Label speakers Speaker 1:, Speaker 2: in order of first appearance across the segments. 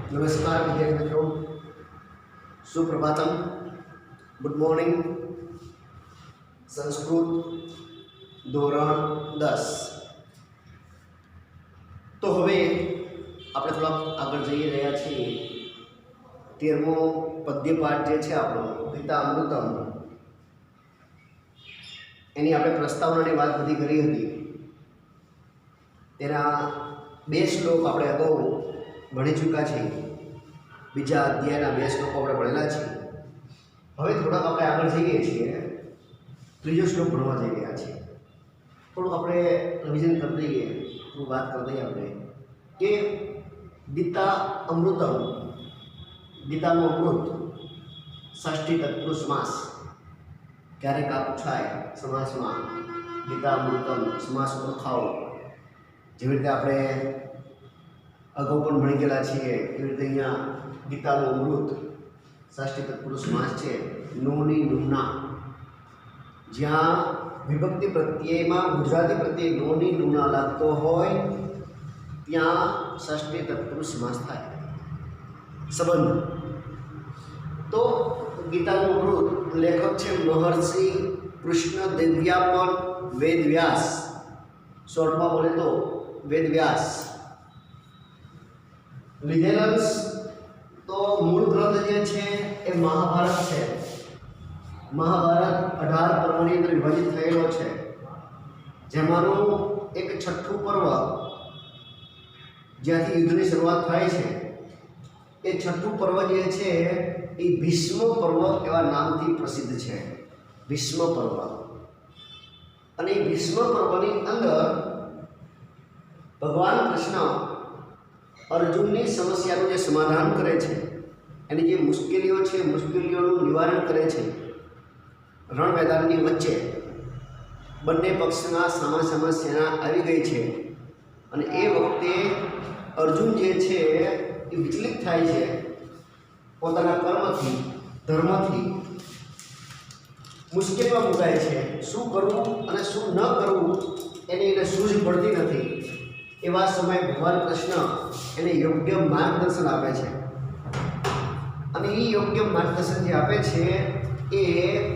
Speaker 1: नमस्कार विद्यार्थी मित्रों, सुप्रभातम, गुड मॉर्निंग। संस्कृत ધોરણ 10। તો હવે આપણે થોડા આગળ જઈ રહ્યા છીએ। 13મો પદ્ય પાઠ જે છે આપણો ગીતામૃતમ, એની આપણે પ્રસ્તાવનાની વાત બધી કરી હતી। તેના 2 શ્લોક આપણે અગાઉ ભણી ચૂક્યા છીએ। બીજા અધ્યાયના 2 શ્લોકો આપણે ભણેલા છીએ। હવે થોડાક આપણે આગળ જઈએ છીએ, ત્રીજો શ્લોક ભણવા જઈ રહ્યા છીએ। થોડુંક આપણે રિવિઝન કરી દઈએ, થોડું વાત કરી દઈએ આપણે કે ગીતા અમૃતમ, ગીતાનો અમૃત, ષષ્ઠી તત્પુરુષ સમાસ। ક્યારેક આ પૂછાય સમાસમાં ગીતા અમૃતમ સમાસ ઓળખાવો, જેવી રીતે આપણે અગાઉ પણ ભણી ગયેલા છીએ એવી રીતે અહીંયા ગીતાનું અમૃત ષષ્ઠી તત્પુરુષ સમાસ છે। નોની નુના, જ્યાં વિભક્તિ પ્રત્યયમાં ગુજરાતી પ્રત્યય નોની નુના લાગતો હોય ત્યાં ષષ્ઠી તત્પુરુષ સમાસ થાય સંબંધ। તો ગીતાનું અમૃત લેખક છે મહર્ષિ કૃષ્ણ દેવ્યાપન વેદવ્યાસ, શોર્ટમાં બોલે તો વેદવ્યાસ। લીધેલન્સ તો મૂળ ગ્રંથ જે છે એ મહાભારત છે। મહાભારત 18 પર્વની અંદર વિભાજિત થયેલો છે, જેમાંનું એક છઠ્ઠું પર્વ જ્યાંથી યુદ્ધની શરૂઆત થાય છે, એ છઠ્ઠું પર્વ જે છે એ ભીષ્મ પર્વ એવા નામથી પ્રસિદ્ધ છે। ભીષ્મ પર્વ, અને એ ભીષ્મ પર્વની અંદર ભગવાન કૃષ્ણ અર્જુનની સમસ્યાનું જે સમાધાન કરે છે, એની જે મુશ્કેલીઓ છે મુશ્કેલીઓનું નિવારણ કરે છે। રણ મેદાનની વચ્ચે બંને પક્ષના સામા સેના આવી ગઈ છે, અને એ વખતે અર્જુન જે છે એ વિચલિત થાય છે। પોતાના કર્મથી ધર્મથી મુશ્કેલીમાં મુકાય છે। શું કરવું અને શું ન કરવું એની એને સૂઝ પડતી નથી। એવા સમયે ભગવાન કૃષ્ણ એને યોગ્ય માર્ગદર્શન આપે છે, અને એ યોગ્ય માર્ગદર્શન જે આપે છે એ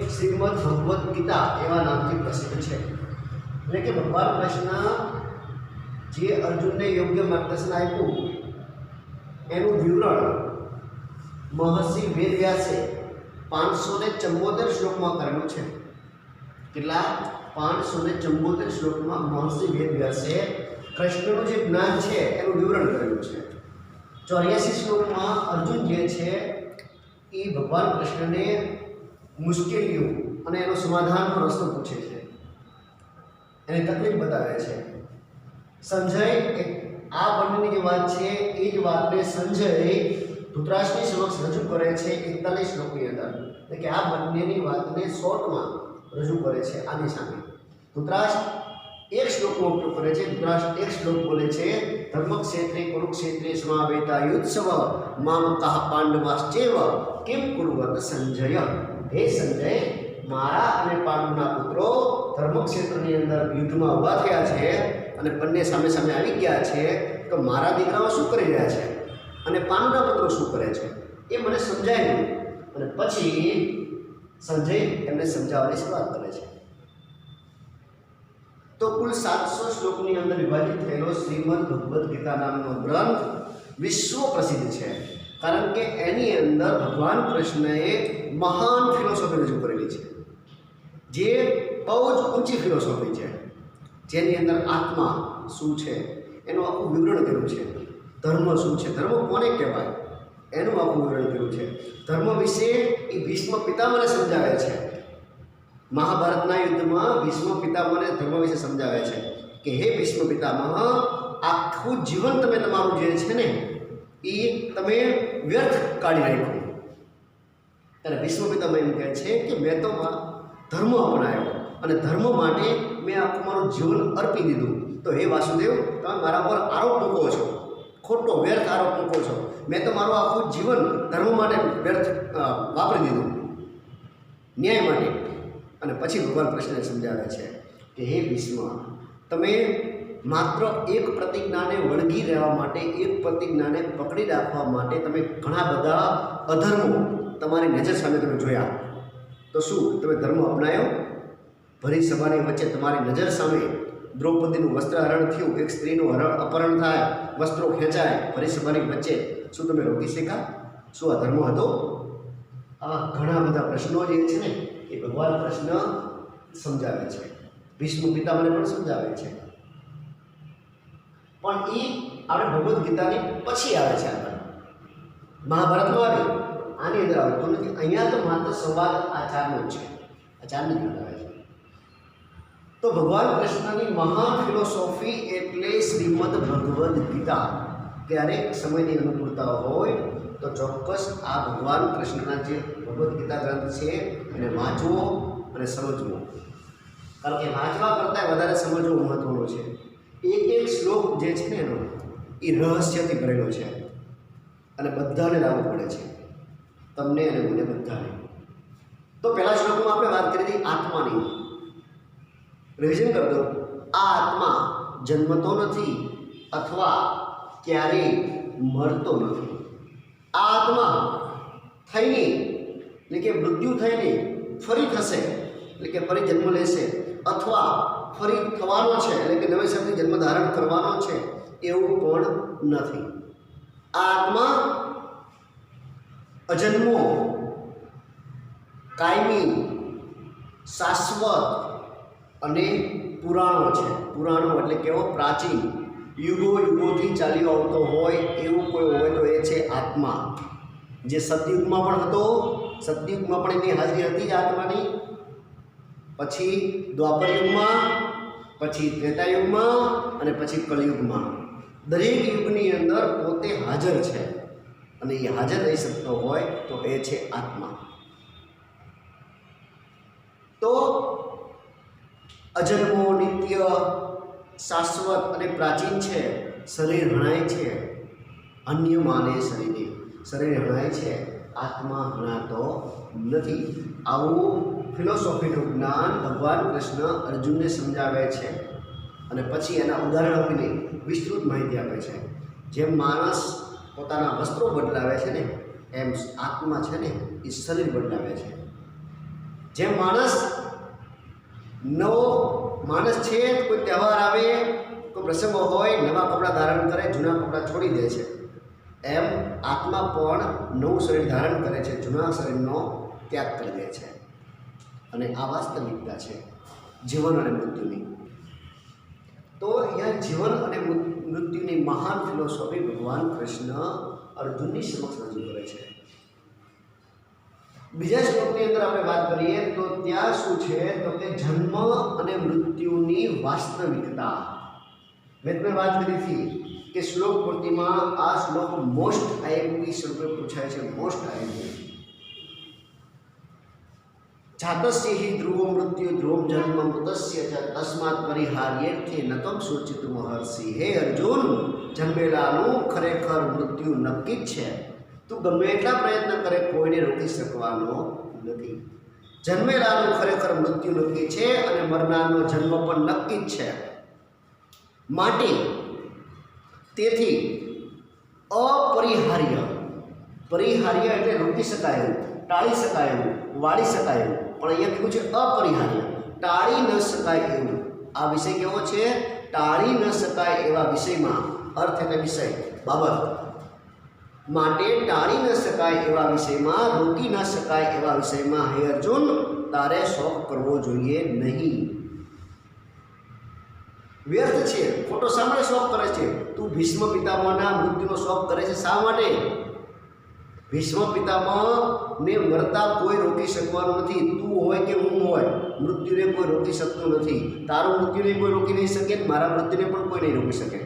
Speaker 1: શ્રીમદ ભગવદ્ ગીતા એવા નામથી પ્રસિદ્ધ છે। એટલે કે ભગવાન કૃષ્ણ જે અર્જુનને યોગ્ય માર્ગદર્શન આપ્યું એનું વિવરણ મહર્ષિ વેદવ્યાસે 574 શ્લોકમાં કરેલું છે। કેટલા? 574 શ્લોકમાં મહર્ષિ વેદવ્યાસે કૃષ્ણનું જે જ્ઞાન છે એનું વિવરણ કરેલું છે। 84 શ્લોકમાં અર્જુન જે છે એ ભગવાન કૃષ્ણને મુશ્કેલીઓ અને એનો સમાધાનનો રસ્તો પૂછે છે, એની તકલીફ બતાવે છે। સંજય આ બંનેની જે વાત છે એ જ વાતને સંજય ધૃતરાષ્ટ્રની સમક્ષ રજૂ કરે છે 41 શ્લોકની અંદર। એટલે કે આ બંનેની વાતને શોર્ટમાં રજૂ કરે છે આની સામે। ધૃતરાષ્ટ્ર એક શ્લોકનો ઉપયોગ કરે છે। ધૃતરાષ્ટ્ર એક શ્લોક બોલે છે, ધર્મક્ષેત્રે કુરુક્ષેત્રે સમાવેતા યુત્સવ મામકઃ પાંડવાશ્ચેવ કિમ કુર્વત સંજય। હે સંજય, મારા અને પાંડુના પુત્રો ધર્મક્ષેત્રની અંદર યુદ્ધમાં ઊભા થયા છે અને બંને સામે સામે આવી ગયા છે, તો મારા દીકરાઓ શું કરી રહ્યા છે અને પાંડુના પુત્રો શું કરે છે એ મને સમજાય નહીં। અને પછી સંજય એમને સમજાવવાની શરૂઆત કરે છે। તો કુલ 700 શ્લોકની અંદર વિભાજિત થયેલો શ્રીમદ ભગવદ્ ગીતા નામનો ગ્રંથ વિશ્વ પ્રસિદ્ધ છે, કારણ કે એની અંદર ભગવાન કૃષ્ણએ મહાન ફિલોસોફી રજૂ કરેલી છે, જે બહુ જ ઊંચી ફિલોસોફી છે, જેની અંદર આત્મા શું છે એનું આખું વિવરણ કર્યું છે। ધર્મ શું છે, ધર્મ કોને કહેવાય એનું આખું વિવરણ કર્યું છે। ધર્મ વિશે એ ભીષ્મ પિતામહને સમજાવે છે। મહાભારતના યુદ્ધમાં ભીષ્મ પિતામહને ધર્મ વિશે સમજાવે છે કે હે ભીષ્મ પિતામહ, આખું જીવન તમે તમારું જે છે ને એ તમે વ્યર્થ કાઢી નાખ્યું। ત્યારે ભીષ્મ પિતામહ એમ કહે છે કે મેં તો ધર્મ અપનાવ્યો અને ધર્મ માટે મેં આખું મારું જીવન અર્પી દીધું। તો હે વાસુદેવ, તમે મારા પર આરોપ મૂકો છો, ખોટો વ્યર્થ આરોપ મૂકો છો। મેં તો મારું આખું જીવન ધર્મ માટે વ્યર્થ વાપરી દીધું, ન્યાય માટે। અને પછી ભગવાન કૃષ્ણને સમજાવે છે કે હે ભીષ્મ, તમે માત્ર એક પ્રતિજ્ઞાને વળગી રહેવા માટે, એક પ્રતિજ્ઞાને પકડી રાખવા માટે તમે ઘણા બધા અધર્મો તમારી નજર સામે તમે જોયા. તો શું તમે ધર્મ અપનાયો? ભરી સભાની વચ્ચે તમારી નજર સામે દ્રૌપદીનું વસ્ત્રહરણ થયું, એક સ્ત્રીનું અપહરણ થાય, વસ્ત્રો ખેંચાય ભરી સભાની વચ્ચે, શું તમે રોકી શક્યા? શું આ ધર્મ હતો? આવા ઘણા બધા પ્રશ્નો જે છે ને એ ભગવાન કૃષ્ણ સમજાવે છે, ભીષ્મ પિતામહને પણ સમજાવે છે. પણ એ આપણે ભગવદ્ ગીતાની પછી આવે છે, આગળ મહાભારતમાં આવે, આની અંદર આવતું નથી. અહીંયા તો માત્ર સંવાદ આચારનો જ છે, આચારની જ વાત આવે છે. તો ભગવાન કૃષ્ણની મહાન ફિલોસોફી એટલે શ્રીમદ ભગવદ્ ગીતા. ક્યારેક સમયની અનુકૂળતા હોય તો ચોક્કસ આ ભગવાન કૃષ્ણના જે ભગવદ્ ગીતા ગ્રંથ છે એને વાંચવો અને સમજવો. કારણ કે વાંચવા કરતાં વધારે સમજવો મહત્વનો છે. એક એક શ્લોક જે છે ને એનો એ રહસ્યથી ભરેલો છે અને બધાને લાવવું પડે છે, તમને અને મને બધાને. તો પહેલા શ્લોકમાં આપણે વાત કરી હતી આત્માની. રિવિઝન કરી દો. આ આત્મા જન્મતો નથી અથવા ક્યારેય મરતો નથી. આ આત્મા થઈને એટલે કે મૃત્યુ થઈને ફરી થશે એટલે કે ફરી જન્મ લેશે અથવા ફરી થવાનો છે એટલે કે નવેસરથી જન્મ ધારણ કરવાનો છે એવું પણ નથી. આ આત્મા અજન્મો, કાયમી, શાશ્વત અને પુરાણો છે. પુરાણો એટલે કેવો? પ્રાચીન, યુગો યુગોથી ચાલ્યો આવતો હોય એવું કોઈ હોય તો એ છે આત્મા. જે સતયુગમાં પણ હતો, સતયુગમાં પણ એની હાજરી હતી આત્માની, પછી દ્વાપર યુગમાં, પછી ત્રેતાયુગમાં અને પછી કલયુગમાં. દરેક યુગની અંદર પોતે હાજર છે અને એ હાજર રહી શકતો હોય તો એ છે આત્મા. તો અજન્મો, નિત્ય, શાશ્વત અને પ્રાચીન છે. શરીર હણાય છે, અન્ય માને શરીરે. શરીર હણાય છે, આત્મા હણાતો નથી. આવું ફિલોસોફીનું જ્ઞાન ભગવાન કૃષ્ણ અર્જુનને સમજાવે છે અને પછી એના ઉદાહરણ આપીને વિસ્તૃત માહિતી આપે છે. જેમ માણસ પોતાના વસ્ત્રો બદલાવે છે ને એમ આત્મા છે ને એ શરીર બદલાવે છે. જેમ નવો માણસ છે, કોઈ તહેવાર આવે, કોઈ પ્રસંગો હોય, નવા કપડાં ધારણ કરે, જૂના કપડાં છોડી દે છે, એમ આત્મા પણ નવું શરીર ધારણ કરે છે, જૂના શરીરનો ત્યાગ કરી દે છે. અને આ વાસ્તવિકતા છે જીવન અને મૃત્યુની. તો અહીંયા જીવન અને મૃત્યુની મહાન ફિલોસોફી ભગવાન કૃષ્ણ અર્જુનની સમક્ષ રજૂ કરે છે. બીજા શ્લોકની અંદર આપણે વાત કરીએ તો ત્યાં શું છે તો કે જન્મ અને મૃત્યુની વાસ્તવિકતા. મેં વાત કરી હતી કે શ્લોક પૂર્તિમાં આ શ્લોક મોસ્ટ આઈએમપી સ્વરૂપે પૂછાય છે. Most IMP. જાતસ્ય હિ ધ્રુવો મૃત્યુ ધ્રુવમ જન્મ મૃતસ્ય ચ તસ્માત પરિહાર્યેર્થે નતમ સૂચિતું મહર્ષિ. હે અર્જુન, જન્મેલાનું ખરેખર મૃત્યુ નક્કી જ છે. તું ગમે એટલા પ્રયત્ન કરે કોઈને રોકી શકવાનો નથી. જન્મેલાનું ખરેખર મૃત્યુ નક્કી છે અને મરનારનો જન્મ પણ નક્કી જ છે. માટે તેથી અપરિહાર્ય, પરિહાર્ય એટલે રોકી શકાય એવું, ટાળી શકાય એવું, વાળી શકાય એવું, પણ અહીંયા કીધું છે અપરિહાર્ય, ટાળી ન શકાય એવું. આ વિષય કેવો છે? ટાળી ન શકાય એવા વિષયમાં. અર્થ એટલે વિષય, બાબત. માટે ટાળી ન શકાય એવા વિષયમાં, રોકી ન શકાય એવા વિષયમાં હે અર્જુન તારે શોખ કરવો જોઈએ નહીં. વ્યર્થ છે, ખોટો શા માટે શોખ કરે છે? તું ભીષ્મ પિતામહના મૃત્યુનો શોખ કરે છે શા માટે? ભીષ્મ પિતામહને મરતા કોઈ રોકી શકવાનું નથી. તું હોય કે હું હોય, મૃત્યુને કોઈ રોકી શકતું નથી. તારું મૃત્યુને કોઈ રોકી નહીં શકે, મારા મૃત્યુને પણ કોઈ નહીં રોકી શકે.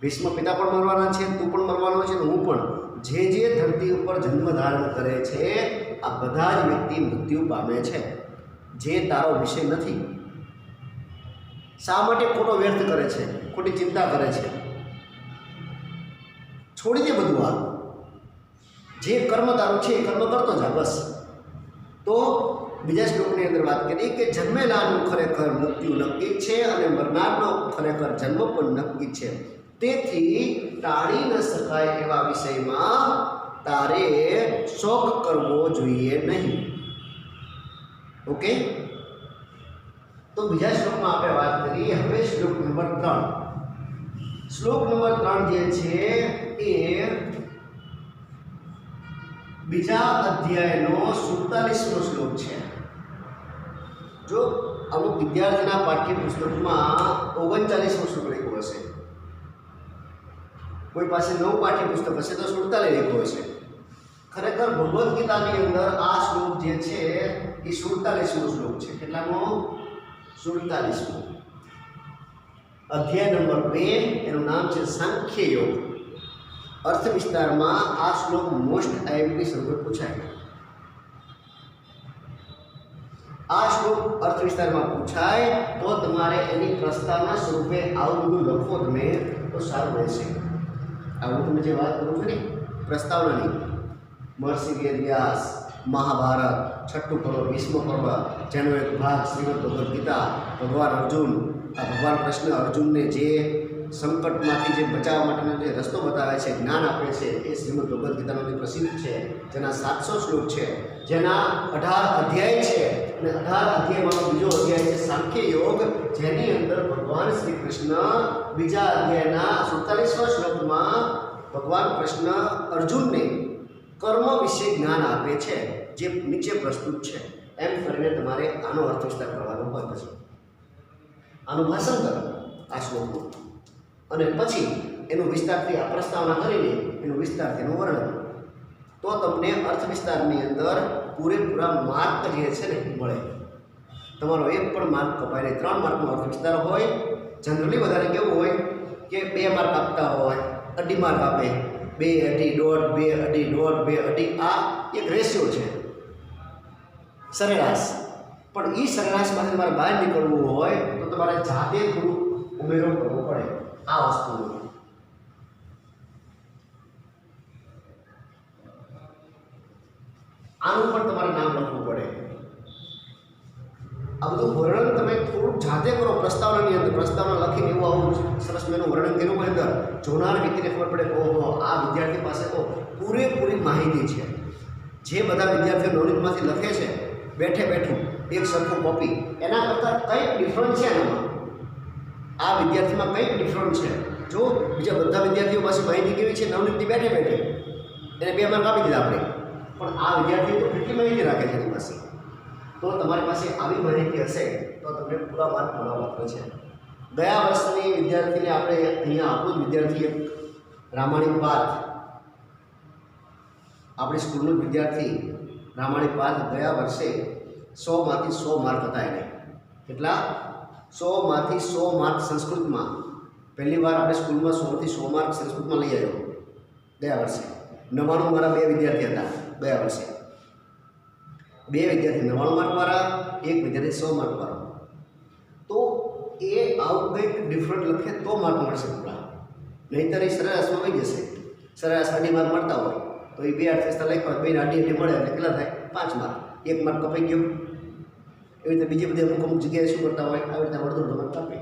Speaker 1: ભીષ્મ પિતા પણ મરવાના છે, તું પણ મરવાનો છે, હું પણ. જે ધરતી ઉપર જન્મ ધારણ કરે છે આ બધા જ વ્યક્તિ મૃત્યુ પામે છે. જે તારો વિષય નથી. શા માટે ખોટો વ્યર્થ કરે છે, ખોટી ચિંતા કરે છે? છોડી દે બધું. આ જે કર્મ તારું છે એ કર્મ કરતો જા બસ. તો બીજા શ્લોકની અંદર વાત કરી કે જન્મેલાનું ખરેખર મૃત્યુ નક્કી છે અને મરનારનો ખરેખર જન્મ પણ નક્કી છે, તેથી ટાળી ન શકાય એવા વિષયમાં તારે શોક કરવો જોઈએ નહીં. ઓકે, તો બીજા શ્લોકમાં આપણે વાત કરીએ. હવે શ્લોક નંબર 3. શ્લોક નંબર 3 જે છે એ બીજા અધ્યાયનો 47મો શ્લોક છે. જો અમુક વિદ્યાર્થીના પાઠ્યપુસ્તકમાં 39મો શ્લોક લખ્યો હશે, કોઈ પાસે 9 પાઠ્યપુસ્તક હશે તો 47 લખ્યો હશે. ખરેખર ભગવદ્ ગીતાની અંદર આ શ્લોક જે છે એ 47મો શ્લોક છે. કેટલામો? 47મો. અધ્યાય નંબર 2, એનું નામ છે સાંખ્ય યોગ. અર્થ વિસ્તારમાં આ શ્લોક મોસ્ટ આઈએમપી સ્વરૂપે પૂછાય. આ શ્લોક અર્થ વિસ્તારમાં પૂછાય તો તમારે એની પ્રસ્તાવના સ્વરૂપે આવું બધું લખો તમે તો સારું રહેશે. આવું તમે જે વાત કરું છું ને પ્રસ્તાવનાની, મહર્ષિ વેદવ્યાસ, મહાભારત, છઠ્ઠું પર્વ, 20મો પર્વ, જેનો એક ભાગ શ્રીમદ ભગવદ્ ગીતા, ભગવાન અર્જુન, આ ભગવાન કૃષ્ણ અર્જુનને જે સંકટમાંથી જે બચાવવા માટેનો જે રસ્તો બતાવે છે, જ્ઞાન આપે છે, એ શ્રીમદ ભગવદ્ ગીતાનો જે પ્રસિદ્ધ છે, જેના 700 શ્લોક છે, જેના 18 અધ્યાય છે અને 18 અધ્યાયમાં બીજો અધ્યાય છે સાંખ્ય યોગ, જેની અંદર ભગવાન શ્રી કૃષ્ણ બીજા અધ્યાયના 47મા શ્લોકમાં ભગવાન કૃષ્ણ અર્જુનને કર્મ વિશે જ્ઞાન આપે છે, જે નીચે પ્રસ્તુત છે. એમ કરીને તમારે આનો અર્થ વિસ્તાર કરવાનો હોય, પછી આનું ભાષણ કરો આ શ્લોકનું, અને પછી એનું વિસ્તારથી આ પ્રસ્તાવના કરીને એનું વિસ્તારથી એનું વર્ણન, તો તમને અર્થ વિસ્તારની અંદર પૂરેપૂરા માર્ક જે છે ને મળે. તમારો એક પણ માર્ક કપાય નહીં. 3 માર્કનો અર્થ વિસ્તાર હોય. જનરલી વધારે કેવું હોય કે 2 માર્ક આપતા હોય, 2.5 માર્ક આપે, 2 અઢી દોઢ, 2 અઢી દોઢ, 2 અઢી. આ એક રેશિયો છે, સરેરાશ. પણ એ સરેરાશમાંથી તમારે બહાર નીકળવું હોય તો તમારે જાતે થોડું ઉમેરો કરવો પડે આ વસ્તુનો. આનું પણ તમારે નામ લખવું પડે. આ બધું વર્ણન તમે થોડું જાતે કરો પ્રસ્તાવનાની અંદર. પ્રસ્તાવના લખીને એવું આવું સરસ મેનું વર્ણન કર્યું હોય અંદર, જોનાર વ્યક્તિને ખબર પડે કે ઓહો, આ વિદ્યાર્થી પાસે તો પૂરેપૂરી માહિતી છે. જે બધા વિદ્યાર્થીઓ નોલેજમાંથી લખે છે બેઠે બેઠું એક સરખું કોપી, એના કરતાં કંઈક ડિફરન્ટ છે એનામાં. આ વિદ્યાર્થીમાં કંઈક ડિફરન્ટ છે. જો બીજા બધા વિદ્યાર્થીઓ પાસે માહિતી કેવી છે, નવનીતની બેઠે બેઠે એને 2 માર્ક આપી દીધા આપણે, પણ આ વિદ્યાર્થી તો કેટલી માહિતી રાખે છે એની પાસે. તો તમારી પાસે આવી માહિતી હશે તો તમને પૂરા માર્ક મળવાના છે. ગયા વર્ષની વિદ્યાર્થીને આપણે અહીંયા આપણું જ વિદ્યાર્થી એક રામાયણ પાર્થ, આપણી સ્કૂલનો જ વિદ્યાર્થી રામાયણ પાર્થ ગયા વર્ષે 100માંથી 100 માર્ક હતા એને. કેટલા? 100માંથી 100 માર્ક સંસ્કૃતમાં. પહેલી વાર આપણે સ્કૂલમાં 100થી 100 માર્ક સંસ્કૃતમાં લઈ આવ્યો ગયા વર્ષે. 99 મારા 2 વિદ્યાર્થી હતા ગયા વર્ષે. 2 વિદ્યાર્થી 99 માર્કવાળા, 1 વિદ્યાર્થી 100 માર્કવાળો. તો એ આવું કંઈક ડિફરન્ટ લખે તો માર્ક મળશે પૂરા, નહીંતર એ સરેરાશમાં આવી જશે. સરેરાશ 2.5 માર્ક મળતા હોય તો એ 2 અર્થવિસ્તાર લખ્યા હોય, 2 2.5 મળે એટલે કેટલા થાય? 5 માર્ક. 1 માર્ક કપાઈ ગયો. એવી રીતે બીજી બધી અમુક જગ્યાએ શું કરતા હોય, આવી રીતે અડધો માર્ક કાપે.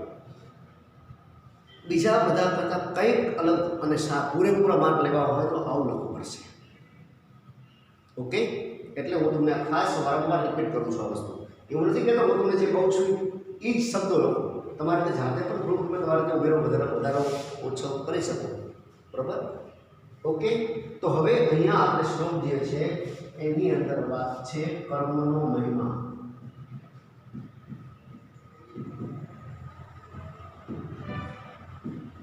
Speaker 1: બીજા બધા કરતાં કંઈક અલગ અને પૂરેપૂરા માર્ક લેવા હોય તો આવું લખવું પડશે. ઓકે, એટલે હું તમને ખાસ વારંવાર રિપીટ કરું છું આ વસ્તુ. એવું નથી કહેતો હું તમને જે કહું છું એ જ શબ્દો લખો. તમારે તે જાતે પણ થોડુંક તમારે ત્યાં ઉમેરો વધારો ઓછો કરી શકો. બરાબર? ઓકે, તો હવે અહીંયા આપણે શ્લોક જે છે એની અંદર વાત છે કર્મનો મહિમા.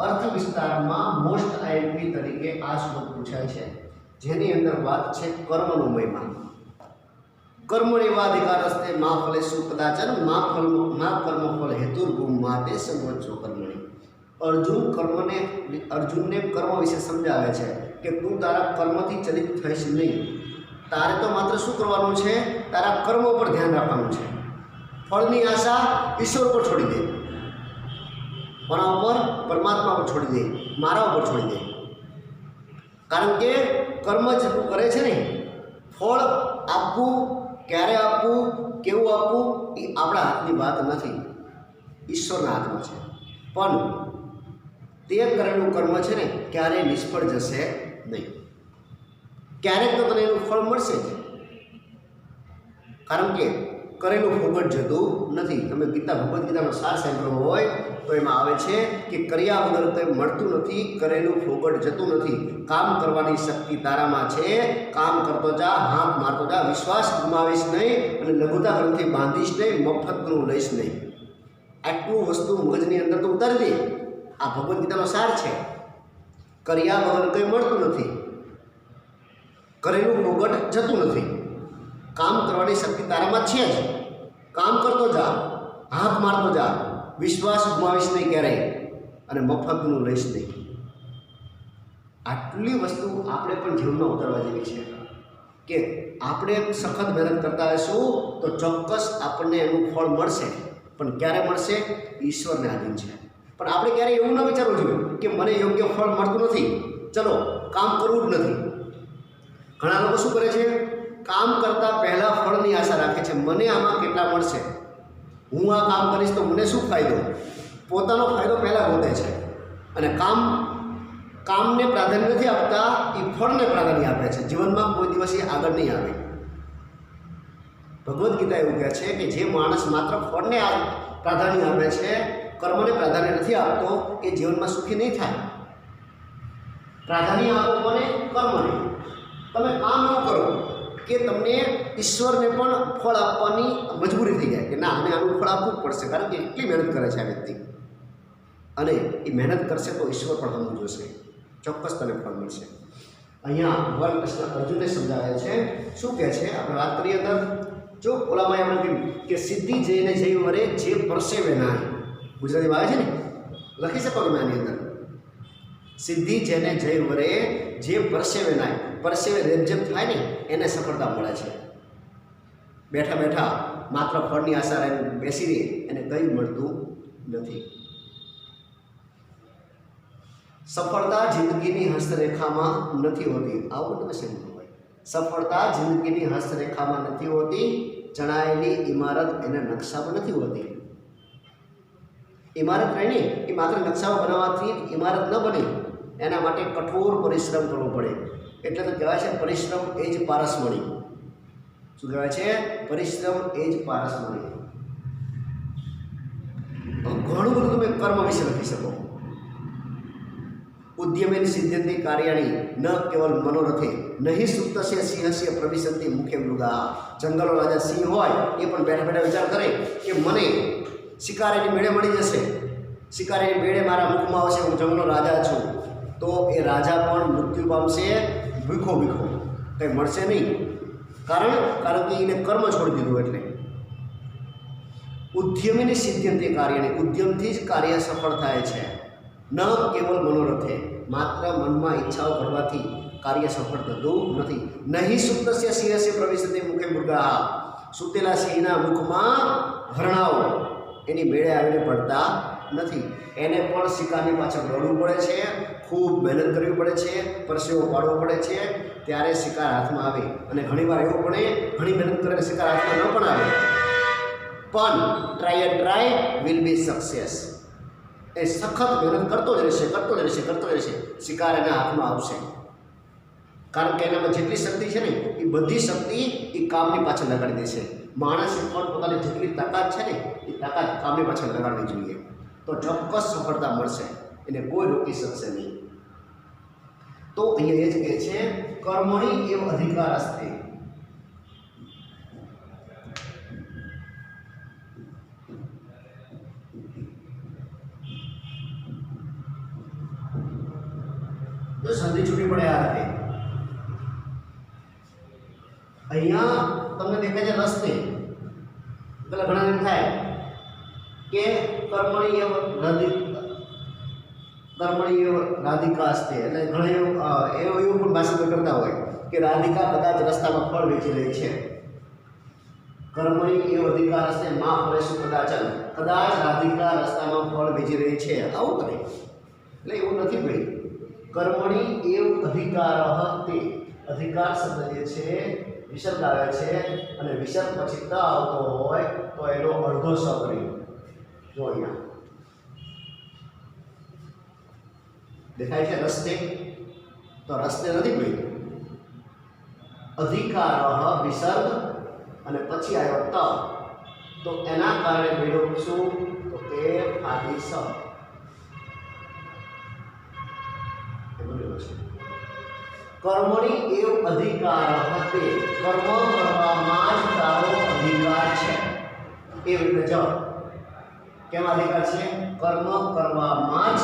Speaker 1: અર્થ વિસ્તારમાં મોસ્ટ આઈએમપી તરીકે આ શ્લોક પૂછાય છે, જેની અંદર વાત છે કર્મનો મહિમા. કર્મણેવાધિકારસ્તે મા ફલેષુ કદાચન મા કર્મ ફલ હેતુર્ભૂમ માતે સર્વોચ્ચો કર્મણિ. અર્જુનને કર્મ વિશે સમજાવે છે કે તું તારા કર્મથી ચલિત થઈશ નહીં. તારે તો માત્ર શું કરવાનું છે? તારા કર્મો પર ધ્યાન રાખવાનું છે. ફળની આશા ઈશ્વર પર છોડી દે, કોના ઉપર? પરમાત્મા પર છોડી દે, મારા ઉપર છોડી દે. કારણ કે કર્મ જ કરે છે ને, ફળ આપવું ક્યારે આપવું, કેવું આપવું એ આપણા હાથની વાત નથી, ઈશ્વરના હાથમાં છે. પણ તે કરેલું કર્મ છે ને ક્યારેય નિષ્ફળ જશે નહીં. ક્યારેક તો તને એનું ફળ મળશે જ, કારણ કે કરેલું ફોગટ જતું નથી. તમે ભગવદ્ ગીતાનો સાર સાંભળ્યો હોય તો એમાં આવે છે કે કર્યા વગર કંઈ મળતું નથી, કરેલું ફોગટ જતું નથી. કામ કરવાની શક્તિ તારામાં છે, કામ કરતો જા, હાથ મારતો જા, વિશ્વાસ ગુમાવીશ નહીં અને લઘુતા ગ્રંથિ બાંધીશ નહીં, મફતનું લઈશ નહીં. આટલું વસ્તુ મગજની અંદર તો ઉતારી દે. આ ભગવદ્ ગીતાનો સાર છે. કર્યા વગર કંઈ મળતું નથી, કરેલું ફોગટ જતું નથી. કામ કરવાની શક્તિ તારામાં છે જ. કામ કરતો જા, હાથ મારતો જા, વિશ્વાસ ગુમાવીશ નહીં ક્યારેય અને મફતનું લઈશ નહીં. આટલી વસ્તુ આપણે પણ જીવનમાં ઉતારવા જેવી છે કે આપણે સખત મહેનત કરતા હશું તો ચોક્કસ આપણને એનું ફળ મળશે. પણ ક્યારે મળશે? ઈશ્વરને આધીન છે. પણ આપણે ક્યારેય એવું ન વિચારવું જોઈએ કે મને યોગ્ય ફળ મળતું નથી, ચલો કામ કરવું જ નથી. ઘણા લોકો શું કરે છે? કામ કરતાં પહેલાં ફળની આશા રાખે છે. મને આમાં કેટલા મળશે, હું આ કામ કરીશ તો મને શું ફાયદો? પોતાનો ફાયદો પહેલાં ગોતે છે અને કામને પ્રાધાન્ય નથી આપતા, એ ફળને પ્રાધાન્ય આપે છે. જીવનમાં કોઈ દિવસ એ આગળ નહીં આવે. ભગવદ્ ગીતા એવું કહે છે કે જે માણસ માત્ર ફળને પ્રાધાન્ય આપે છે, કર્મને પ્રાધાન્ય નથી આપતો, એ જીવનમાં સુખી નહીં થાય. પ્રાધાન્ય આપો કોને? કર્મને. તમે કામ એવું કરો કે તમને ઈશ્વરને પણ ફળ આપવાની મજબૂરી થઈ જાય કે ના, આને આનું ફળ આપવું જ પડશે, કારણ કે એટલી મહેનત કરે છે આ વ્યક્તિ, અને એ મહેનત કરશે તો ઈશ્વર પણ હમું જોશે, ચોક્કસ તને ફળ મળશે. અહીંયા ભગવાન કૃષ્ણ અર્જુનને સમજાવે છે. શું કહે છે? આપણે વાત કરીએ અંદર, જો ઓલામાં એમણે કહ્યું કે સિદ્ધિ જઈને જઈ વરે જે પરસેવે નાય. ગુજરાતીમાં આવે છે ને, લખી શકો તમે આની અંદર. સિદ્ધિ જેને જઈ વરે જે પરસેવે નાય, પરસેવે રેબજેબ થાય ને એને સફળતા મળે છે. બેઠા બેઠા માત્ર ફળની આશા રહીને બેસી રહે એને કંઈ મળતું નથી. સફળતા જિંદગીની હસ્તરેખામાં નથી હોતી. આવું તમે સમજો ભાઈ. સફળતા જિંદગીની હસ્તરેખામાં નથી હોતી, ચણાયેલી ઇમારત એના નકશામાં નથી હોતી. ઇમારત રહીને એ માત્ર નકશાઓ બનાવવાથી ઇમારત ન બને, એના માટે કઠોર પરિશ્રમ કરવો પડે. એટલે તો કહેવાય છે પરિશ્રમ એ જ પારસમણી. શું કહેવાય છે? પરિશ્રમ એ જ પારસમણી. ઘણું બધું તમે કર્મ વિશે લખી શકો. ઉદ્યમેન સિદ્ધ્યંતિ કાર્યાણી ન કેવલ મનોરથે નહીં સુપ્તસ્ય સિંહસ્ય પ્રવિશંતિ મુખે મૃગા. જંગલો રાજા સિંહ હોય એ પણ બેઠા બેઠા વિચાર કરે કે મને શિકારીની મેળે મળી જશે, શિકારીની મેળે મારા મુખમાં આવશે, હું જંગલનો રાજા છું. તો એ રાજા પણ મૃત્યુ પામશે, ભીખો કંઈ મળશે નહીં. કારણ કે એને કર્મ છોડી દીધું. એટલે ઉદ્યમીની સિદ્ધ્યંતિ કાર્યની, ઉદ્યમથી જ કાર્ય સફળ થાય છે. ન કેવલ મનોરથે, માત્ર મનમાં ઈચ્છાઓ કરવાથી કાર્ય સફળ થતું નથી. નહીં સુપ્તસ્ય સિંહસ્ય પ્રવિશતે મુખે મૃગા. સૂતેલા સિંહના મુખમાં હરણાઓ એની મેળે આવીને પડતા નથી. એને પણ શિકારની પાછળ દોડવું પડે છે, ખૂબ મહેનત કરવી પડે છે, પરસેવો પાડવો પડે છે, ત્યારે શિકાર હાથમાં આવે. અને ઘણીવાર એવું બને ઘણી મહેનત કરીને શિકાર હાથમાં ન પણ આવે, પણ ટ્રાય વિલ બી સક્સેસ. એ સખત મહેનત કરતો જ રહેશે, શિકાર એના હાથમાં આવશે. કારણ કે એનામાં જેટલી શક્તિ છે ને એ બધી શક્તિ એ કામની પાછળ લગાડી દેશે. માણસે પણ પોતાની જેટલી તાકાત છે ને એ તાકાત કામની પાછળ લગાડવી જોઈએ, તો ચોક્કસ સફળતા મળશે. એને કોઈ રોકી શકશે નહીં. તો અહીંયા એ જ કહે છે કર્મણી એવ અધિકાર અસ્તે. તો સંધિ છૂટી પડે આ રીતે. અહીંયા તમને દેખાય છે રસ્તે, એટલે ઘણા એમ થાય કે કર્મણી એવ રાધિકા અસ્તે. એટલે ઘણા એવું પણ ભાષણ કરતા હોય કે રાધિકા કદાચ રસ્તામાં ફળ વેચી રહી છે. કર્મણી એવ અધિકાર અસ્તે માં ફળેશું કદાચન. કદાચ રાધિકા રસ્તામાં ફળ વેચી રહી છે, આવું કરે. એટલે એવું નથી ભાઈ. કર્મણી એવ અધિકાર તે, અધિકાર શબ્દ જે છે વિસર્ગ આવે છે અને વિસર્ગ પછી ત આવતો હોય તો એનો અડધો સ કરી જો અહીંયા દેખાય છે રસ્તે, તો રસ્તે નથી કોઈ અધિકાર વિસર્ગ અને પછી આવ્યો ત, તો એના કારણે મેળવું શું તો કે ફાદી સ કર્મણી એવ અધિકાર હતે, કર્મ કરવામાં જ તારો અધિકાર છે. એ રીતે જો કેમ અધિકાર છે? કર્મ કરવામાં જ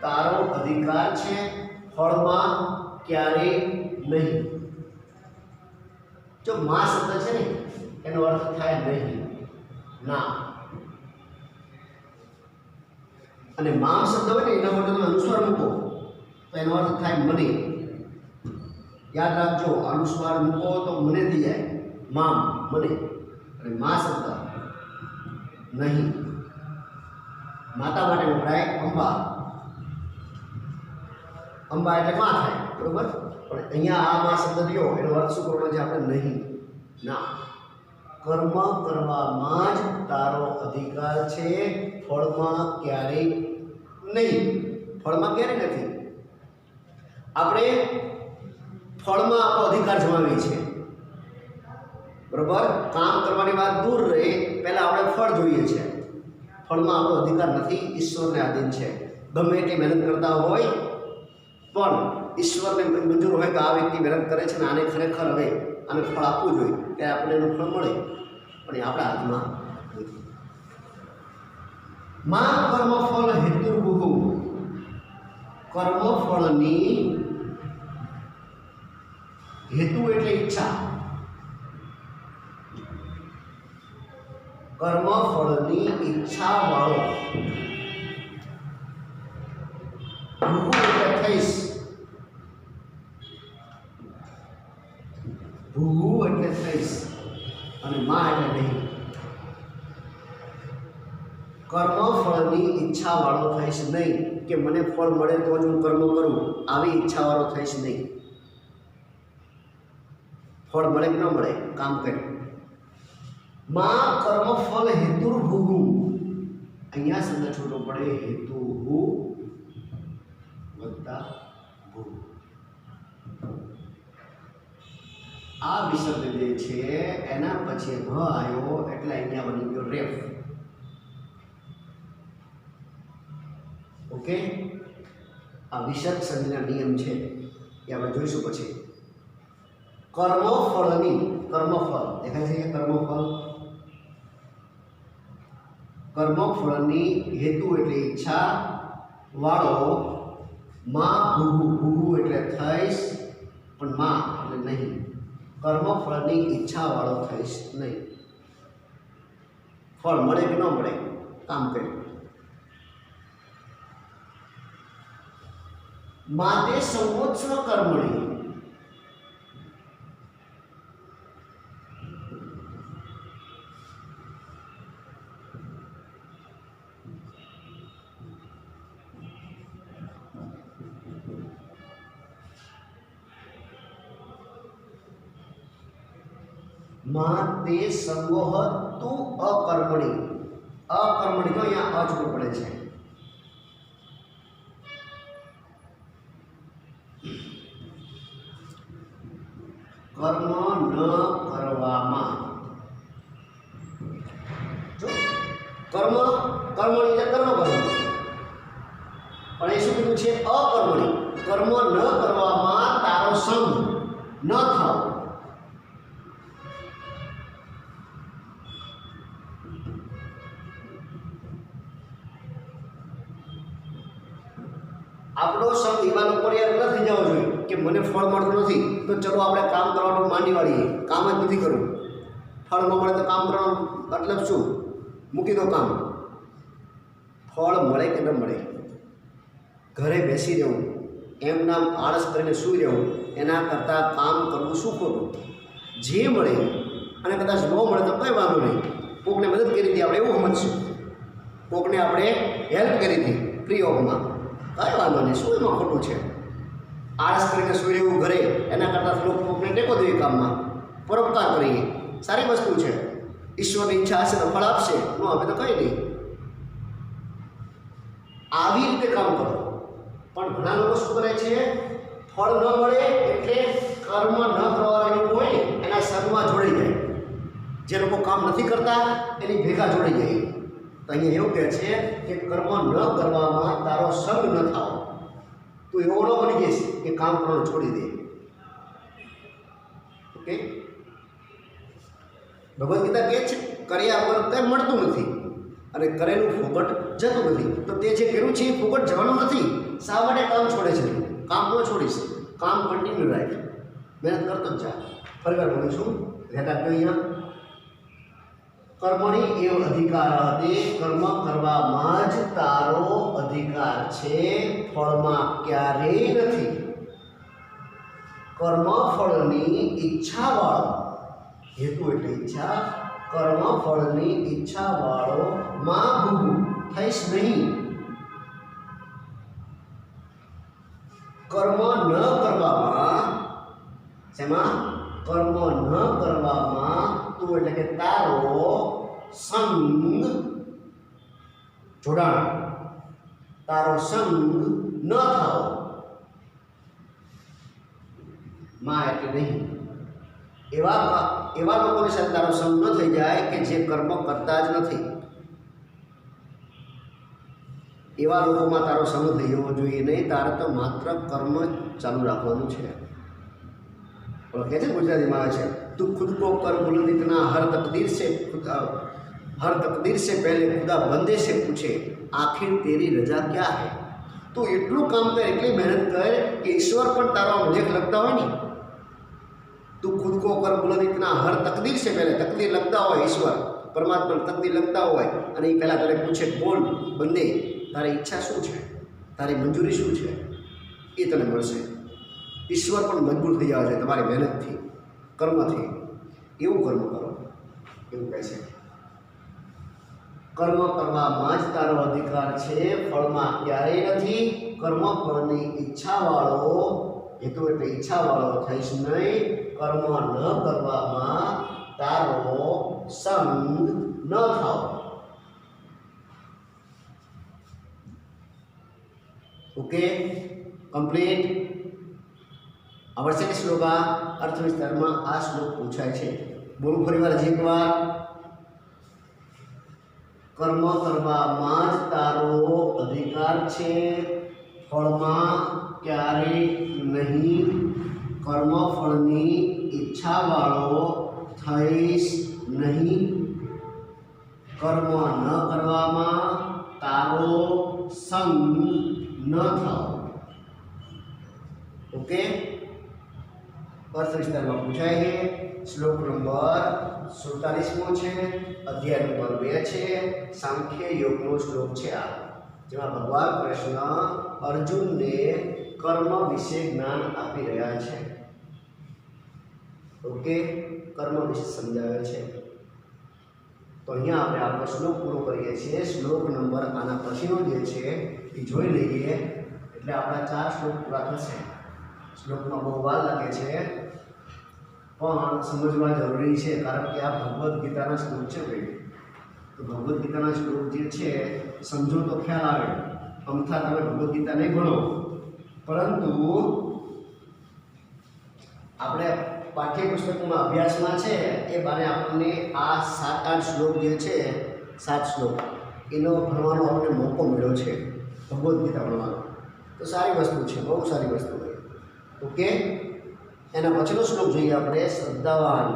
Speaker 1: તારો અધિકાર છે, ફળમાં ક્યારેય નહીં. જો મા શબ્દ છે ને એનો અર્થ થાય નહીં, ના. અને મામ શબ્દ હોય ને એના માટે તમે અનુસ્વાર મૂકો તો એનો અર્થ થાય મને. યાદ રાખજો, અનુસ્વાર મૂકો તો મને થઈ જાય, મામ મને. અને મા શબ્દ નહીં, માતા માટે વપરાય અંબા. અંબા એટલે માં થાય, બરોબર. પણ અહીંયા આ મા શબ્દ થયો એનો અર્થ શું કરવાનો છે આપણે? નહીં, ના. કર્મ કરવામાં જ તારો અધિકાર છે, ફળમાં ક્યારેય નહીં. ફળમાં ક્યારેય નથી. આપણે ફળમાં આપણો અધિકાર જમાવીએ છીએ, બરોબર. કામ કરવાની વાત દૂર રહે, પહેલાં આપણે ફળ જોઈએ છે. ફળમાં આપણો અધિકાર નથી, ઈશ્વરને આધીન છે. ગમે એટલી મહેનત કરતા હોય પણ ઈશ્વરને મંજૂર હોય કે આ વ્યક્તિ મહેનત કરે છે ને આને ખરેખર હવે આને ફળ આપવું જોઈએ ત્યારે આપણે એનું ફળ મળે, પણ એ આપણા હાથમાં નથી. મા કર્મફળ હેતુર્ભુઃ, કર્મફળની હેતુ એટલે ઈચ્છા, કર્મફળની ઈચ્છા વાળો. ભૂ એટલે થઈશ, ભૂ એટલે થઈશ અને મા એટલે નહીં. કર્મફળની ઈચ્છા વાળો થઈશ નહીં, કે મને ફળ મળે તો જ હું કર્મ કરું, આવી ઈચ્છા વાળો થઈશ નહીં. ફળ મળે કે ન મળે, કામ કરે. માં કર્મફળ હેતુર્ભુઃ, અહીંયા શબ્દ છૂટો પડે, હેતુઃ વત્તા ભૂ. આ વિસર્ગ જે છે એના પછી હ આવ્યો એટલે અહીંયા બની ગયો રેફ. ઓકે, આ વિસર્ગ સંધિના નિયમ છે એ આપણે જોઈશું પછી. કર્મફળની, કર્મફળ દેખાય છે, કર્મફળ. કર્મફળની હેતુ એટલે ઈચ્છા વાળો. માં ભૂ, ભૂ એટલે થઈશ પણ માં એટલે નહીં. કર્મફળની ઈચ્છા વાળો થઈશ નહીં. ફળ મળે કે ન મળે, કામ કરે. માતે સંવત્સર કર્મણી, માતે સંવહ તું અકર્મણી. અકર્મણી તો અહીંયા અચૂક પડે છે. કર્મ ન કરવામાં. જો કર્મ, કર્મણી એટલે કર્મ કરવું, પણ એ શું કીધું છે? અકર્મણી. કર્મ ન કરવામાં તારો સંગ ન થાવ. આપણો સંગ એવા લોકો યાર ન થઈ જવો જોઈએ કે મને ફળ મળતું નથી તો ચલો આપણે કામ કરવાનું માંડી વાળીએ, કામ જ નથી કરવું. ફળ ન મળે તો કામ કરવાનું મતલબ શું? મૂકી દો કામ. ફળ મળે કે ન મળે, ઘરે બેસી રહેવું, એમ નામ આળસ કરીને સૂઈ રહેવું, એના કરતાં કામ કરવું શું ખોટું? જે મળે, અને કદાચ ન મળે તો કંઈ વાંધો નહીં. કોકને મદદ કરી હતી આપણે એવું સમજશું, કોકને આપણે હેલ્પ કરી હતી ફ્રી ઓફમાં, કંઈ વાંધો નહીં, શું એમાં ખોટું છે? આળસ કરીને સૂઈ રહેવું ઘરે, એના કરતાં કોકને ટેકો દેવી કામમાં, પરોપકાર કરીએ, સારી વસ્તુ છે. ઈશ્વરની ઈચ્છા હશે તો ફળ આપશે, ન આપે તો કંઈ નહીં. આવી રીતે કામ કરો. પણ ઘણા લોકો શું કરે છે, ફળ ન મળે એટલે કર્મ ન કરવાના લોકો હોય એના સંગમાં જોડાઈ જાય. જે લોકો કામ નથી કરતા એની ભેગા જોડાઈ જાય. તો અહીંયા એવું કહે છે કે કર્મ ન કરવામાં તારો સંગ ન થાવ. તું એવો ન બની જઈશ કે કામ કરવાનું છોડી દે. ઓકે, ભગવદ્ ગીતા કહે છે કર્યા વગર કંઈ મળતું નથી અને કરેલું ફોગટ જતું નથી. તો તે જે કર્યું છે એ ફોગટ જવાનું નથી. શા માટે કામ છોડે છે? કામ ન છોડીશ, કામ કન્ટિન્યુ રાખ, મહેનત કરતો જ જા. ફરી વાર બોલીશું, ધ્યાન રાખજો. અહીંયા કર્મણી એવ અધિકાર તે, કર્મ કરવામાં જ તારો અધિકાર છે, ફળમાં ક્યારેય નથી. કર્મ ફળની ઈચ્છા વાળો, હેતુ એટલે ઈચ્છા, કર્મ ફળની ઈચ્છા વાળો માં ભૂ થઈશ નહીં. કર્મ ન કરવામાં, શેમાં? કર્મ ન કરવામાં તું એટલે કે તારો સંગ, જોડાણ, તારો સંગ ન થાવ. માં એટલે નહીં. એવા લોકોની સાથે તારો સંગ ન થઈ જાય કે જે કર્મ કરતા જ નથી. એવા લોકોમાં તારો સંગ થઈ જવો જોઈએ નહીં. તારે તો માત્ર કર્મ ચાલુ રાખવાનું છે. कहते हैं गुजराती में है, तू खुद को कर बुलंद इतना, हर तकदीर से पहले खुदा बंदे से पूछे आखिर तेरी रजा क्या है. तो એટલું કામ કર, એટલી મહેનત કર કે ઈશ્વર પણ તારો લેખ લખતા હોય ને. તું ખુદ કો કર બુલંદ ઇતના, હર તકદીર से पहले, તકદીર લખતા હોય ઈશ્વર પરમાત્મા, તકદીર લખતા હોય અને એ પહેલાં તારે પૂછે બોલ બંદે તારી ઈચ્છા શું છે, તારી મંજૂરી શું છે, એ તને મળશે. ઈશ્વર પણ મજબૂર થઈ જાય છે તમારી મહેનતથી, કર્મથી. એવું કર્મ કરો, એવું કહે છે. કર્મ કરવામાં જ તારો અધિકાર છે, ફળમાં ક્યારેય નથી. કર્મ ફળની ઈચ્છાવાળો, હેતુ એટલે ઈચ્છાવાળો થઈશ નહીં. કર્મ ન કરવામાં તારો સંગ ન થાવ. Okay, complete. આવશ્યક શ્લોકા અર્થ વિસ્તારમાં આ શ્લોક પૂછાય છે. બોલું ફરી વાર, એક વાર. કર્મ કરવામાં જ તારો અધિકાર છે, ફળમાં ક્યારેય નહીં. કર્મ ફળની ઈચ્છાવાળો થઈશ નહીં. કર્મ ન કરવામાં તારો સંગ ન થાવ. ઓકે, अर्थ विस्तार में पूछाय है. श्लोक नंबर 47 છે, अध्याय नंबर 2 છે, सांख्य योग નો श्लोक છે આ, જેમાં ભગવાन કૃષ્ણ અર્જુનને કર્મ વિશે જ્ઞાન આપી રહ્યા છે. ઓકે, કર્મ વિશે સમજાવે છે. તો અહીંયા આપણે આપણો શ્લોક પૂરો કરીએ છીએ. શ્લોક નંબર આના પછીનો જે છે એ જોઈ લઈએ એટલે આપણા 4 શ્લોક પૂરા થશે. શ્લોકમાં બહુ વાર લાગે છે પણ સમજવા જરૂરી છે, કારણ કે આ ભગવદ્ ગીતાના શ્લોક છે ભાઈ. તો ભગવદ્ ગીતાના શ્લોક જે છે સમજો તો ખ્યાલ આવે. અમથા તમે ભગવદ્ ગીતા નહીં ભણો, પરંતુ આપણે પાઠ્યપુસ્તકમાં અભ્યાસમાં છે એ બાને આપણને આ 7-8 શ્લોક જે છે, 7 શ્લોક એનો ભણવાનો આપણને મોકો મળ્યો છે, ભગવદ્ ગીતા ભણવાનો. તો સારી વસ્તુ છે, બહુ સારી વસ્તુ છે. ઓકે, એના પછીનો શ્લોક જોઈએ આપણે, શ્રદ્ધાવાન.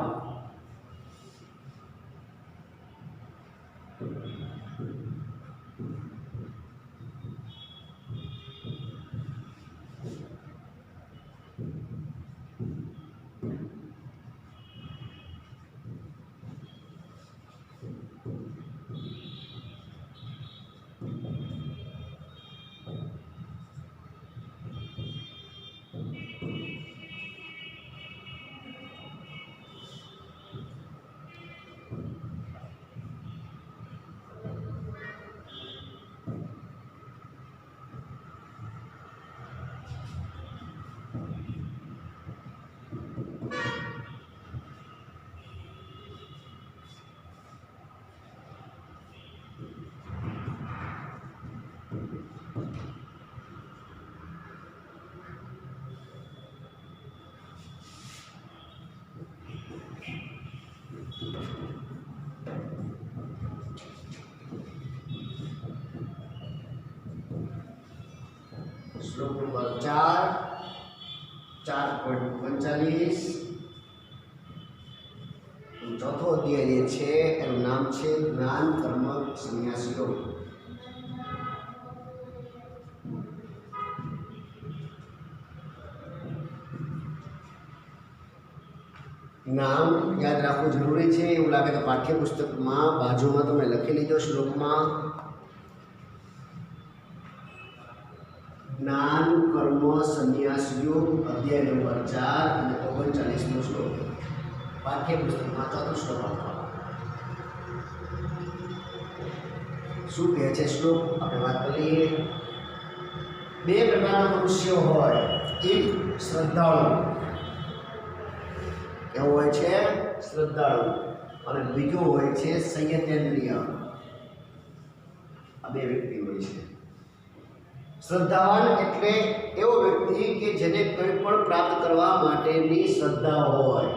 Speaker 1: શ્લોક નંબર 4 4.45 ચોથો અધ્યાય જે છે એનું નામ છે જ્ઞાન કર્મ સંન્યાસ યોગ. નામ યાદ રાખવું જરૂરી છે. એવું લાગે તો પાઠ્યપુસ્તકમાં બાજુમાં તમે લખી લીધો શ્લોકમાં જ્ઞાન કર્મ સંન્યાસ યોગ અધ્યાય નંબર 4 અને 39મો શ્લોક પાઠ્યપુસ્તકમાં ચોથો શ્લોક લખો. શું કહે છે શ્લોક? આપણે વાત કરીએ. બે પ્રકારના મનુષ્યો હોય, એક શ્રદ્ધાળુ, એવો હોય છે શ્રદ્ધાળુ, અને બીજો હોય છે સંયતેન્દ્રિય. આ બે વ્યક્તિ હોય છે. શ્રદ્ધાવાન એટલે એવો વ્યક્તિ કે જેને કંઈ પણ પ્રાપ્ત કરવા માટેની શ્રદ્ધા હોય,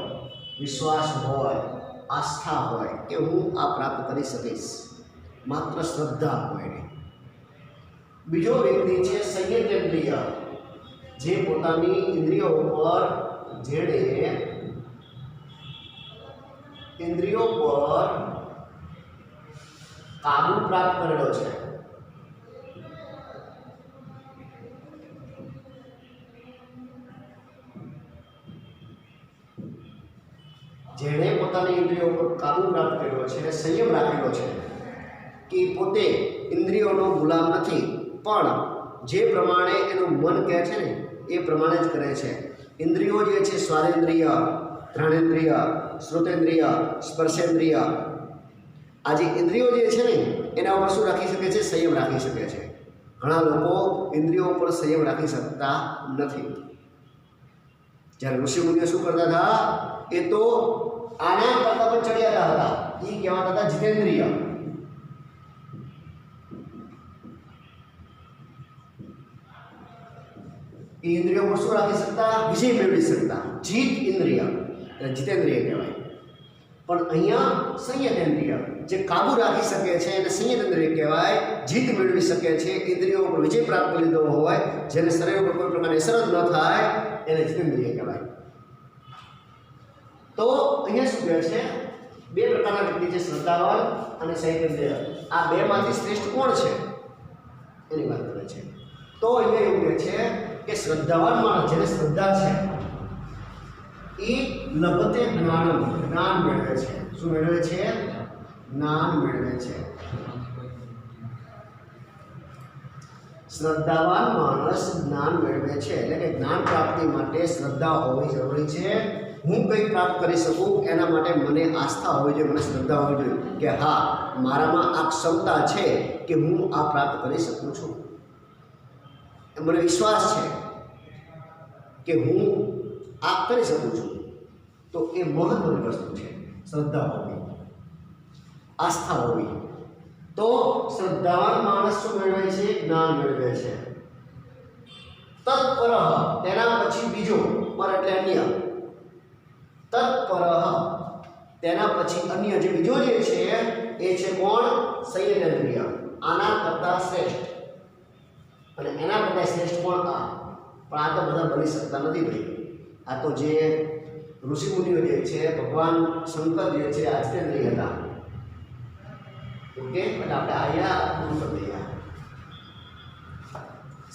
Speaker 1: વિશ્વાસ હોય, આસ્થા હોય કે હું આ પ્રાપ્ત કરી શકીશ, માત્ર શ્રદ્ધા હોય એને. બીજો વ્યક્તિ છે સંયતેન્દ્રિય, જે પોતાની ઇન્દ્રિયો પર જેણે ઇન્દ્રિયો પર કાબુ પ્રાપ્ત કરેલો છે. જેણે પોતાની ઇન્દ્રિયો પર કાબુ પ્રાપ્ત કર્યો છે, સંયમ રાખેલો છે, કે પોતે ઇન્દ્રિયોનો ગુલામ નથી, પણ જે પ્રમાણે એનું મન કહે છે ને એ પ્રમાણે જ કરે છે. ઇન્દ્રિયો જે છે સ્વાદેન્દ્રિય, ઘ્રાણેન્દ્રિય, શ્રોતેન્દ્રિય, સ્પર્શેન્દ્રિય, આ જે ઇન્દ્રિયો જે છે ને એના ઉપર શું રાખી શકે છે? સંયમ રાખી શકે છે. ઘણા લોકો ઇન્દ્રિયો ઉપર સંયમ રાખી શકતા નથી. જ્યારે ઋષિમુનિઓ શું કરતા હતા? એ તો આના કરતા પણ ચડિયાતા હતા. એ કહેવાતા હતા જીતેન્દ્રિય. એ ઇન્દ્રિયો પર શું રાખી શકતા? વિજય મેળવી શકતા. જીત ઇન્દ્રિય એટલે જીતેન્દ્રિય કહેવાય. પણ અહીંયા સંયતેન્દ્રિય, જે કાબુ રાખી શકે છે એને સંયતેન્દ્રિય કહેવાય. જીત મેળવી શકે છે, ઇન્દ્રિયો પર વિજય પ્રાપ્ત કરી લીધો હોય, જેને શરીર ઉપર કોઈ પ્રકારની અસર જ ન થાય, એને જીતેન્દ્રિય કહેવાય. તો અહીંયા શું કહે છે? બે પ્રકારના વ્યક્તિ છે, શ્રદ્ધાવાન અને સંયતેન્દ્રિય. આ બેમાંથી શ્રેષ્ઠ કોણ છે એની વાત કરે છે. તો અહીંયા એવું કહે છે કે શ્રદ્ધાવાન માણસ, જેને શ્રદ્ધા છે, એ લભતે જ્ઞાનમ, જ્ઞાન મેળવે છે. શું મેળવે છે? જ્ઞાન મેળવે છે. શ્રદ્ધાવાન માણસ જ્ઞાન મેળવે છે, એટલે કે જ્ઞાન પ્રાપ્તિ માટે શ્રદ્ધા હોવી જરૂરી છે. હું કંઈક પ્રાપ્ત કરી શકું એના માટે મને આસ્થા હોવી જોઈએ, મને શ્રદ્ધા હોવી જોઈએ કે હા, મારામાં આ ક્ષમતા છે કે હું આ પ્રાપ્ત કરી શકું છું. મને વિશ્વાસ છે કે હું આ કરી શકું છું. તો એ મહત્વની વસ્તુ છે, શ્રદ્ધા હોવી, આસ્થા હોવી. તો શ્રદ્ધાવાન માણસ શું મેળવે છે? જ્ઞાન મેળવે છે. તત્પર, તેના પછી બીજો, પર એટલે અન્ય. તત્પર, તેના પછી અન્ય, જે બીજો જે છે એ છે કોણ? સંયતેન્દ્રિય. આના કરતાં શ્રેષ્ઠ. અને એના કરતાં શ્રેષ્ઠ કોણ? આ. પણ આ તો બધા બની શકતા નથી ભાઈ. આ તો જે ઋષિમુનિઓ જે છે, ભગવાન શંકર જે છે, આજ્ઞેન્દ્રિય હતા. ઓકે, એટલે આપણે અહીંયા પૂરું કરી દઈએ.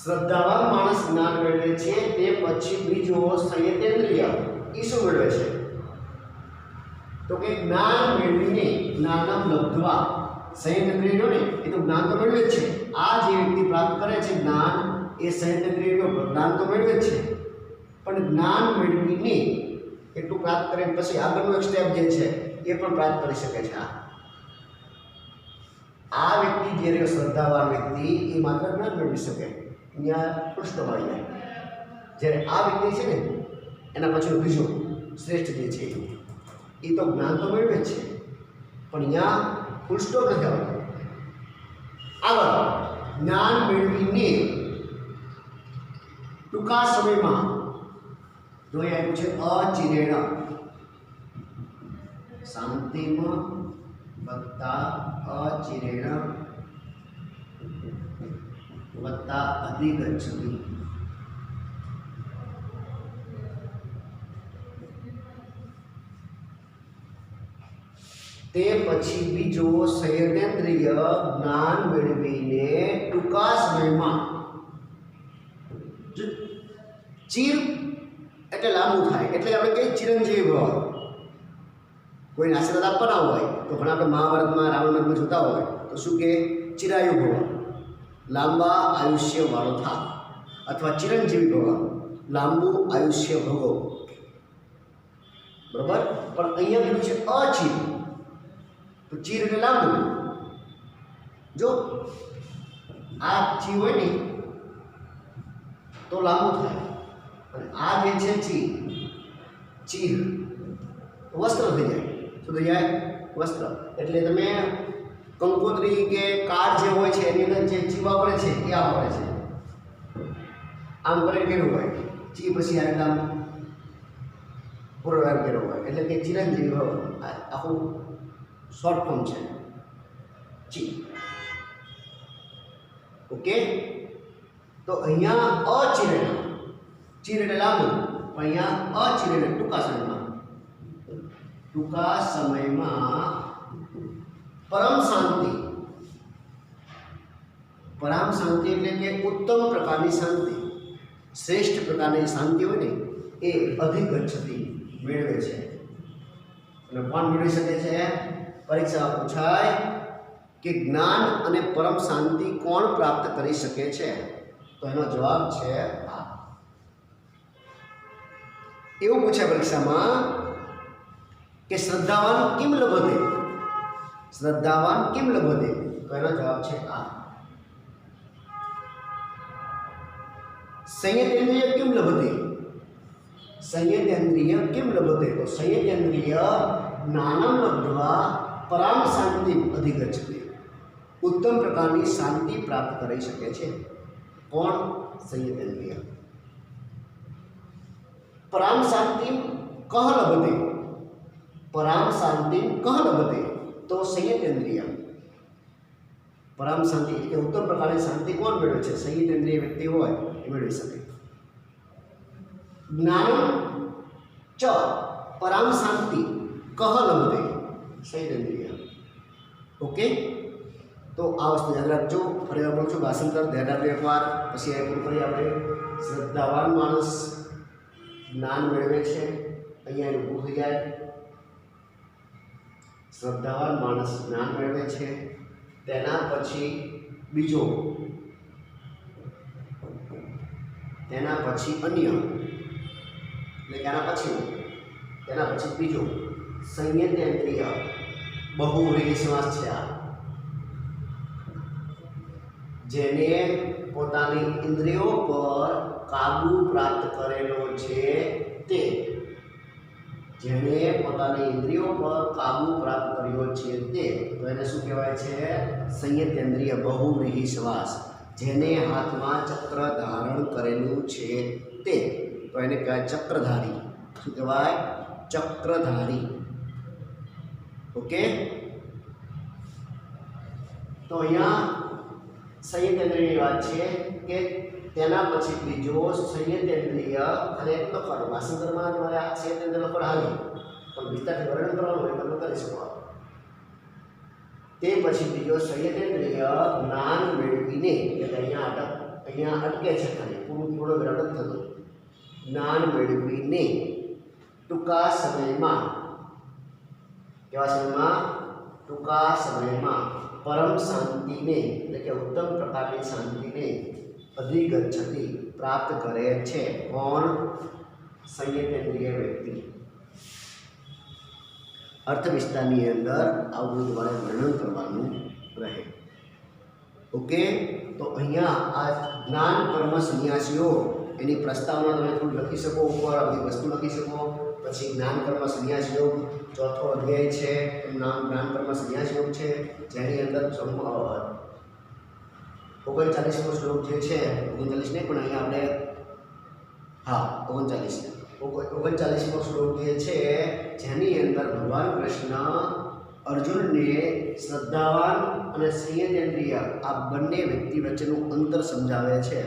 Speaker 1: શ્રદ્ધાવાન માણસ જ્ઞાન મેળવે છે, તે પછી બીજો સંયતેન્દ્રિય. એ શું મેળવે છે? તો કે જ્ઞાન મેળવીને, જ્ઞાનમ લબ્ધવા. સંયતેન્દ્રિયનો ને એ તો જ્ઞાન તો મેળવે જ છે. આ જે વ્યક્તિ પ્રાપ્ત કરે છે જ્ઞાન, એ સંયતેન્દ્રિયનો જ્ઞાન તો મેળવે જ છે, પણ જ્ઞાન મેળવીને એટલું પ્રાપ્ત કરીને પછી આગળનું એક સ્ટેપ જે છે એ પણ પ્રાપ્ત કરી શકે છે. આ વ્યક્તિ જે શ્રદ્ધાવાન વ્યક્તિ એ માત્ર જ્ઞાન મેળવી શકે, અહીંયા પૃષ્ઠમાં આવી જાય. જ્યારે આ વ્યક્તિ છે ને એના પછી બીજો શ્રેષ્ઠ જે છે એ તો જ્ઞાન તો મેળવે જ છે, પણ અહીંયા ફૂલ સ્ટોપ નથી આવતો. આગળ જ્ઞાન મેળવીને ટૂંકા સમયમાં જોઈએ આવ્યું છે અચિરેણ, શાંતિમાં વત્તા અચિરેણ વત્તા અધિગચ્છતિ. તે પછી બીજો સંવેદેન્દ્રિય જ્ઞાન મેળવીને ટૂંકા સમયમાં ચીર એટલે લાંબુ થાય એટલે આપણે કહીએ ચિરંજીવી ભવ. કોઈને આશીર્વાદ આપવાના હોય તો ઘણા આપણે મહાભારતમાં રામાયણમાં જોતા હોય તો શું કે ચિરાયુ ભવ, લાંબા આયુષ્યવાળો થા, અથવા ચિરંજીવી ભવ, લાંબુ આયુષ્ય ભવો. બરાબર. પણ અહીંયા કીધું છે અચીર, તો ચીર એટલે લાંબુ. જો આ ચી હોય ને તો લાંબુ થાય, અને આ જે છે ચીર વસ્ત્ર થઈ જાય. શું થઈ જાય? વસ્ત્ર. એટલે તમે કંકોત્રી કે કાર્ડ જે હોય છે એની અંદર જે ચી વાપરે છે એ આ વાપરે છે. આમ કરીને કર્યું હોય ચી, પછી આ આમ પૂર્વવાર કર્યો હોય એટલે કે ચિરંજીવી આખું શોર્ટ ફોર્મ છે ચી. ઓકે. તો અહીંયા અચિરેણ, ચીર એટલે લાંબુ, પણ અહીંયા અચિરેણ ટૂંકા સમયમાં, ટૂંકા સમયમાં પરમ શાંતિ. પરમ શાંતિ એટલે કે ઉત્તમ પ્રકારની શાંતિ, શ્રેષ્ઠ પ્રકારની શાંતિ હોય ને એ અધિગચ્છતિ મેળવે છે. અને કોણ મેળવી શકે છે? પરીક્ષામાં પૂછાય કે જ્ઞાન અને પરમ શાંતિ કોણ પ્રાપ્ત કરી શકે છે? તો એનો જવાબ છે આ. એવું પૂછાય પરીક્ષામાં કે શ્રદ્ધાવાન કિમ લભતે, શ્રદ્ધાવાન કિમ લભતે, તો એનો જવાબ છે આ. સંયતેન્દ્રિય કિમ લભતે, સંયતેન્દ્રિય કિમ લભતે, તો સંયતેન્દ્રિય જ્ઞાનમ લબ્ધ્વા પરામ શાંતિ અધિગચ્છતે, ઉત્તમ પ્રકારની શાંતિ પ્રાપ્ત કરી શકે છે. કોણ? સંયતેન્દ્રિય. પરામ શાંતિ કહ લભતે, પરામ શાંતિ કહ લભતે, તો સંયતેન્દ્રિય. પરામ શાંતિ એટલે ઉત્તમ પ્રકારની શાંતિ કોણ મેળવે છે? સંયતેન્દ્રિય વ્યક્તિ હોય એ મેળવી શકે. જ્ઞાન ચ પરામ શાંતિ કહ લભતે, સંયતેન્દ્રિય. ઓકે. તો આ વસ્તુ યાદ રાખજો. ફરી વાર બોલું છું, ભાષાંતર ધ્યાન રાખજો એકવાર, પછી આ પૂરું કરીએ આપણે. શ્રદ્ધાવાન માણસ જ્ઞાન મેળવે છે, અહીંયા એનું પૂરું થઈ જાય. શ્રદ્ધાવાન માણસ જ્ઞાન મેળવે છે, તેના પછી બીજો, તેના પછી અન્ય, એટલે કે આના પછી, તેના પછી બીજો સંયતેન્દ્રિય બહુવ્રીહી સમાસ છે આ. જેને પોતાની ઇન્દ્રિયો પર કાબુ પ્રાપ્ત કરેલો છે તે, જેને પોતાની ઇન્દ્રિયો પર કાબુ પ્રાપ્ત કર્યો છે તે, તો એને શું કહેવાય છે? સંયતેન્દ્રિય બહુવ્રીહી શ્વાસ. જેને હાથમાં ચક્ર ધારણ કરેલું છે તે, તો એને કહેવાય ચક્રધારી. શું કહેવાય? ચક્રધારી. ઓકે. તો અહીંયા સંયતેન્દ્રિયની વાત છે કે તેના પછી બીજો સંયતેન્દ્રિય, અને એક લખવાનો ભાષાંતરમાં તમારે આ સંયતેન્દ્રિય લખવાનું હાલે, પણ વિસ્તારથી વર્ણન કરવાનું હોય તમે કરી શકો. તે પછી બીજો સંયતેન્દ્રિય જ્ઞાન મેળવીને, એટલે અહીંયા અટકે છે ખાલી, પૂરો વિરામ નથી થતો. જ્ઞાન મેળવીને ટૂંકા સમયમાં, કેવા સમયમાં? ટૂંકા સમયમાં પરમ શાંતિને, એટલે કે ઉત્તમ પ્રકારની શાંતિને અધિગચ્છતિ પ્રાપ્ત કરે છે. કોણ? સંયતેન્દ્રિય વ્યક્તિ. અર્થ વિસ્તારની અંદર આવું તમારે વર્ણન કરવાનું રહે. ઓકે. તો અહીંયા આ જ્ઞાન કર્મ સંન્યાસીઓ એની પ્રસ્તાવના તમે થોડું લખી શકો, ઉપર બધી વસ્તુ લખી શકો. પછી જ્ઞાન કર્મ સંન્યાસ યોગ ચોથો અધ્યાય છે, એનું નામ જ્ઞાન કર્મ સંન્યાસ યોગ છે, જેની અંદર 39મો શ્લોક જે છે, 39 નહીં પણ અહીંયા આપણે 39મો શ્લોક જે છે, જેની અંદર ભગવાન કૃષ્ણ અર્જુનને શ્રદ્ધાવાન અને સંયતેન્દ્રિય આ બંને વ્યક્તિ વચ્ચેનું અંતર સમજાવે છે.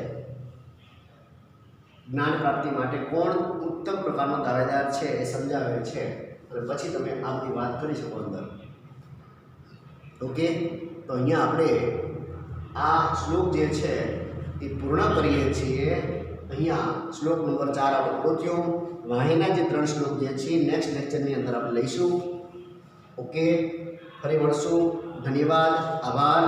Speaker 1: જ્ઞાન પ્રાપ્તિ માટે કોણ ઉત્તમ પ્રકારનો દાવેદાર છે એ સમજાવે છે, અને પછી તમે આ બધી વાત કરી શકો અંદર. ઓકે, તો અહીંયા આપણે આ શ્લોક જે છે એ પૂર્ણ કરીએ છીએ. અહીંયા શ્લોક નંબર 4 આપણે પૂરો થયો. વાહિના જે 3 શ્લોક જે છે નેક્સ્ટ લેક્ચરની અંદર આપણે લઈશું. ઓકે, ફરી મળશું. ધન્યવાદ, આભાર.